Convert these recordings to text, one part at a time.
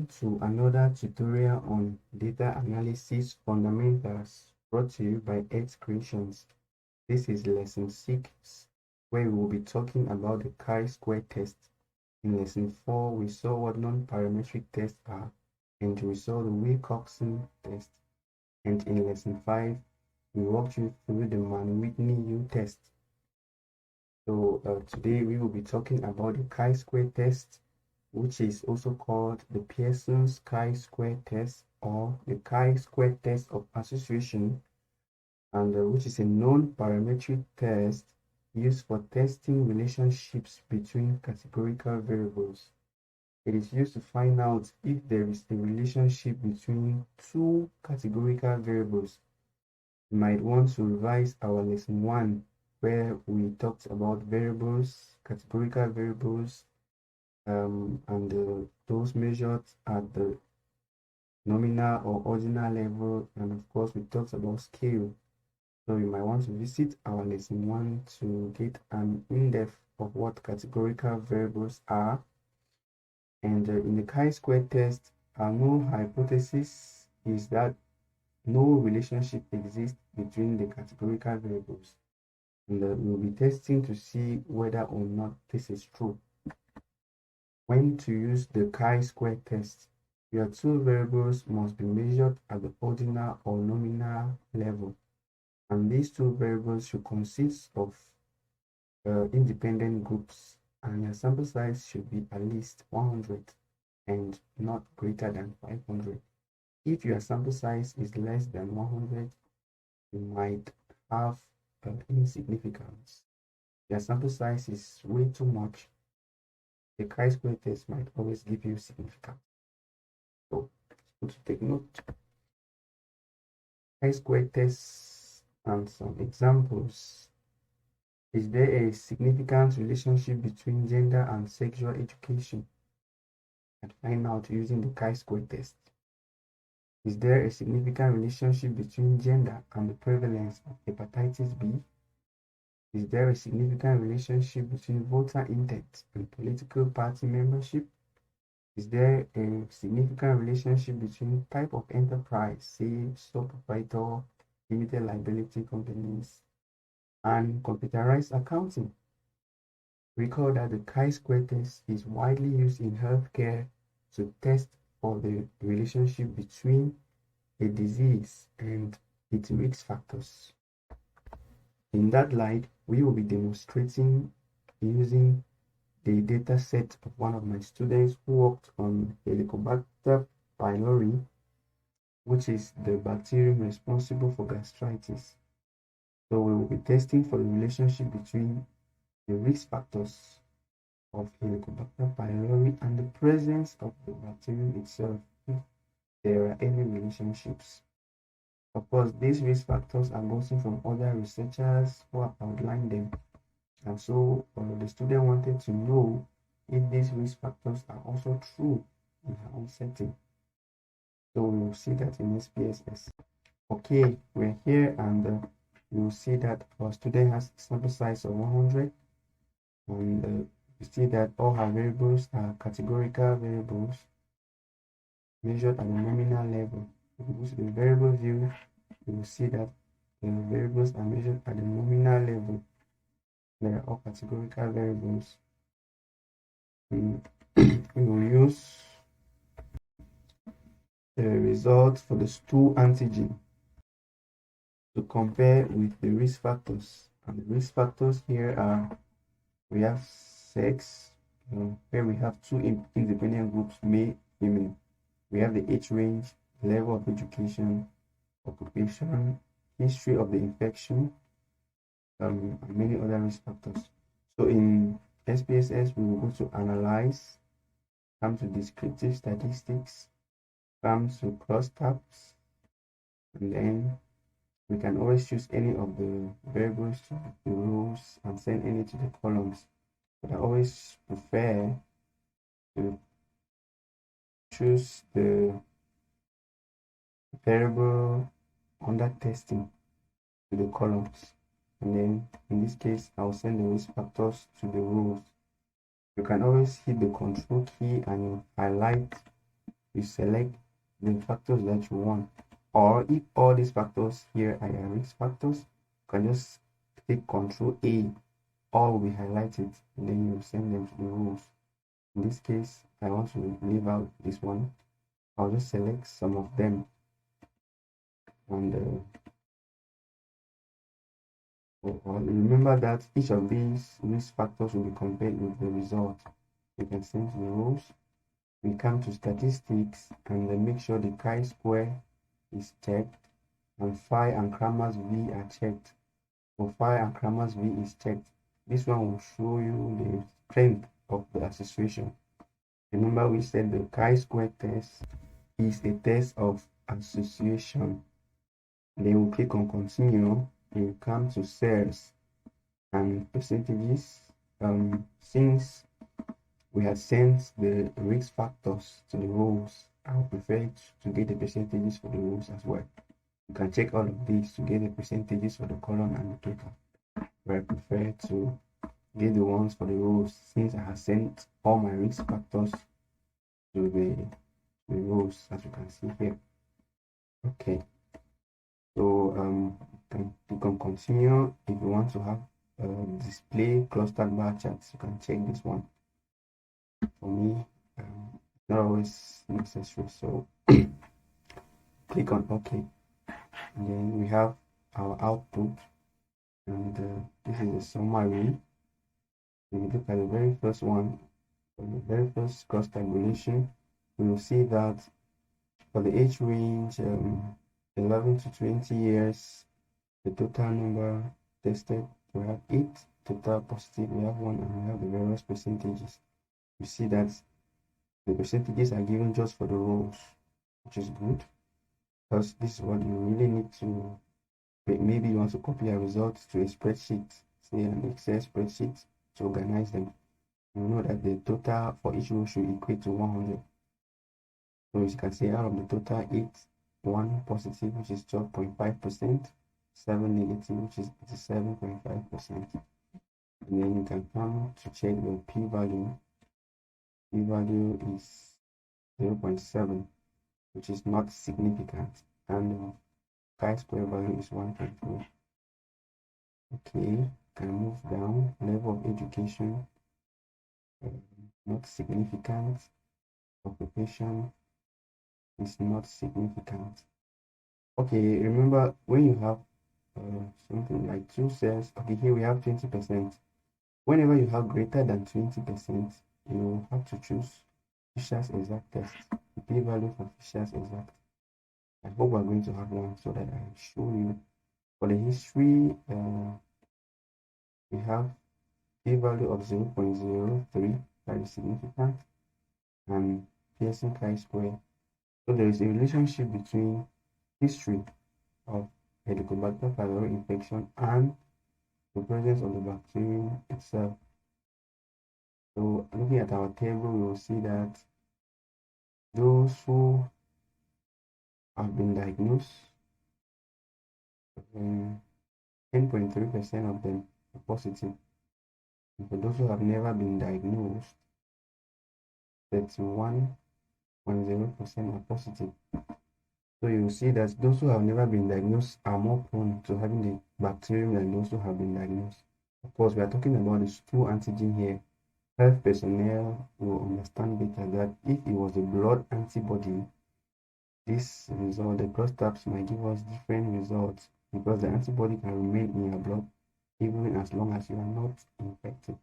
Welcome to another tutorial on data analysis fundamentals brought to you by X Creations. This is lesson 6, where we will be talking about the chi-square test. In lesson 4, we saw what non-parametric tests are, and we saw the Wilcoxon test. And in lesson 5, we walked you through the Mann-Whitney U test. So today we will be talking about the chi-square test, which is also called the Pearson's chi-square test or the chi-square test of association, and which is a non-parametric test used for testing relationships between categorical variables. It is used to find out if there is a relationship between two categorical variables. You might want to revise our lesson 1, where we talked about variables, categorical variables, and those measured at the nominal or ordinal level, and of course we talked about scale. So you might want to visit our lesson 1 to get an in-depth of what categorical variables are. And in the chi-square test, our null hypothesis is that no relationship exists between the categorical variables, and we'll be testing to see whether or not this is true. When to use the chi-square test, your two variables must be measured at the ordinal or nominal level, and these two variables should consist of independent groups, and your sample size should be at least 100 and not greater than 500. If your sample size is less than 100, you might have insignificance. Your sample size is way too much, the chi-square test might always give you significance. So to take note, chi-square tests and some examples. Is there a significant relationship between gender and sexual education? And find out using the chi-square test. Is there a significant relationship between gender and the prevalence of hepatitis B? Is there a significant relationship between voter intent and political party membership? Is there a significant relationship between type of enterprise, say sole proprietor, limited liability companies, and computerized accounting? Recall that the chi-square test is widely used in healthcare to test for the relationship between a disease and its risk factors. In that light, we will be demonstrating using the data set of one of my students who worked on Helicobacter pylori, which is the bacterium responsible for gastritis. So we will be testing for the relationship between the risk factors of Helicobacter pylori and the presence of the bacterium itself, if there are any relationships. Of course, these risk factors are gotten from other researchers who have outlined them. And so the student wanted to know if these risk factors are also true in her own setting. So we will see that in SPSS. Okay, we're here, and you will see that our student has a sample size of 100, and you see that all her variables are categorical variables measured at the nominal level. If you go to the variable view, you will see that the variables are measured at the nominal level. They are all categorical variables. We will use the results for the stool antigen to compare with the risk factors. And the risk factors here are, we have sex, where we have two independent groups, male, female. We have the age range, level of education, occupation, history of the infection, and many other risk factors. So in SPSS, we will go to analyze, come to descriptive statistics, come to crosstabs, and then we can always choose any of the variables to the rows and send any to the columns. But I always prefer to choose the variable under testing to the columns, and then in this case I'll send the risk factors to the rows. You can always hit the control key and you highlight you select the factors that you want. Or if all these factors here are your risk factors, you can just take Control A, all will be highlighted, and then you send them to the rules. In this case, I want to leave out this one. I'll just select some of them, and remember that each of these risk factors will be compared with the result. You can send to the rules. We come to statistics and then make sure the chi-square is checked and phi and Cramer's V are checked. So phi and Cramer's V is checked. This one will show you the strength of the association. Remember we said the chi-square test is a test of association. Then we'll click on continue. You come to cells and percentages. Since we had sent the risk factors to the rows, I would prefer to get the percentages for the rows as well. You can check all of these to get the percentages for the column and the total. But I prefer to get the ones for the rows since I have sent all my risk factors to the rows, as you can see here. Okay, so you can continue. If you want to have display clustered bar charts, you can check this one. For me, it's not always necessary, so click on OK. And then we have our output, and this is a summary. If you look at the very first one, the very first cross tabulation, we will see that for the age range 11 to 20 years, the total number tested, we have 8, total positive, we have 1, and we have the various percentages. You see that the percentages are given just for the rows, which is good, because this is what you really need to. Maybe you want to copy a result to a spreadsheet, say an Excel spreadsheet, to organize them. You know that the total for each row should equate to 100. So as you can see, out of the total 8, 1 positive, which is 12.5%, 7 negative, which is 87.5%. And then you can come to check the p-value. P-value is 0.7, which is not significant, and the chi-square value is 1.2. Okay, can move down. Level of education, not significant. Occupation is not significant. Okay, remember when you have something like 2 cells, okay, here we have 20%. Whenever you have greater than 20%, you have to choose Fisher's exact test, the p-value for Fisher's exact. I hope we're going to have one so that I can show you. For the history, we have p-value of 0.03, very significant, and Pearson chi-square. So there is a relationship between history of Helicobacter pylori infection and the presence of the bacterium itself. So looking at our table, we will see that those who have been diagnosed, 10.3% of them are positive. And for those who have never been diagnosed, 31.0% are positive. So you will see that those who have never been diagnosed are more prone to having the bacterium than those who have been diagnosed. Of course, we are talking about the stool antigen here. Health personnel will understand better that if it was a blood antibody, this result, the cross tabs might give us different results because the antibody can remain in your blood even as long as you are not infected.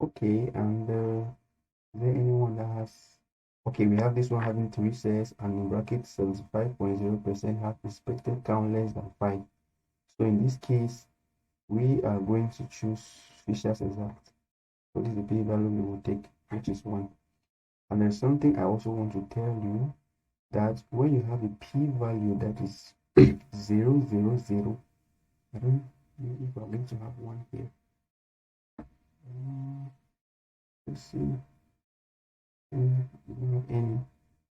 Okay, and is there anyone that has? Okay, we have this one having 3 cells, and in brackets 75.0% have expected count less than 5. So in this case, we are going to choose Fisher's exact. So this is the p-value we will take, which is 1. And there's something I also want to tell you, that when you have a p-value that is 0, 0, 0, I don't know if we're going to have one here. Let's see. Any.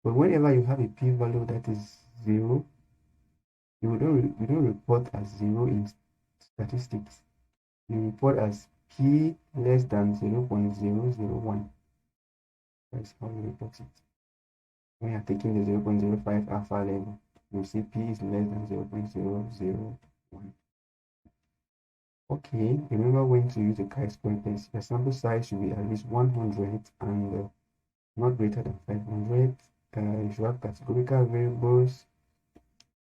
But whenever you have a p-value that is 0, you don't report as 0 in statistics. You report as p less than 0.001. That's how you report it. when you're taking the 0.05 alpha level, you see P is less than 0.001. Okay, remember when to use the chi-square test. Your sample size should be at least 100 and not greater than 500. You should have categorical variables.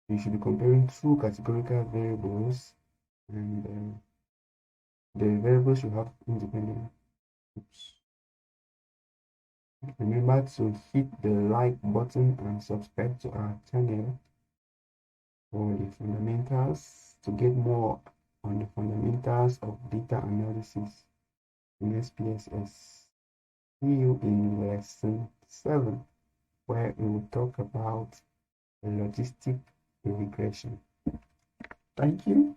You should be comparing two categorical variables, and the variables should have independent. Oops. Remember to hit the like button and subscribe to our channel for the fundamentals to get more on the fundamentals of data analysis in SPSS. See you in lesson 7, where we will talk about logistic regression. Thank you.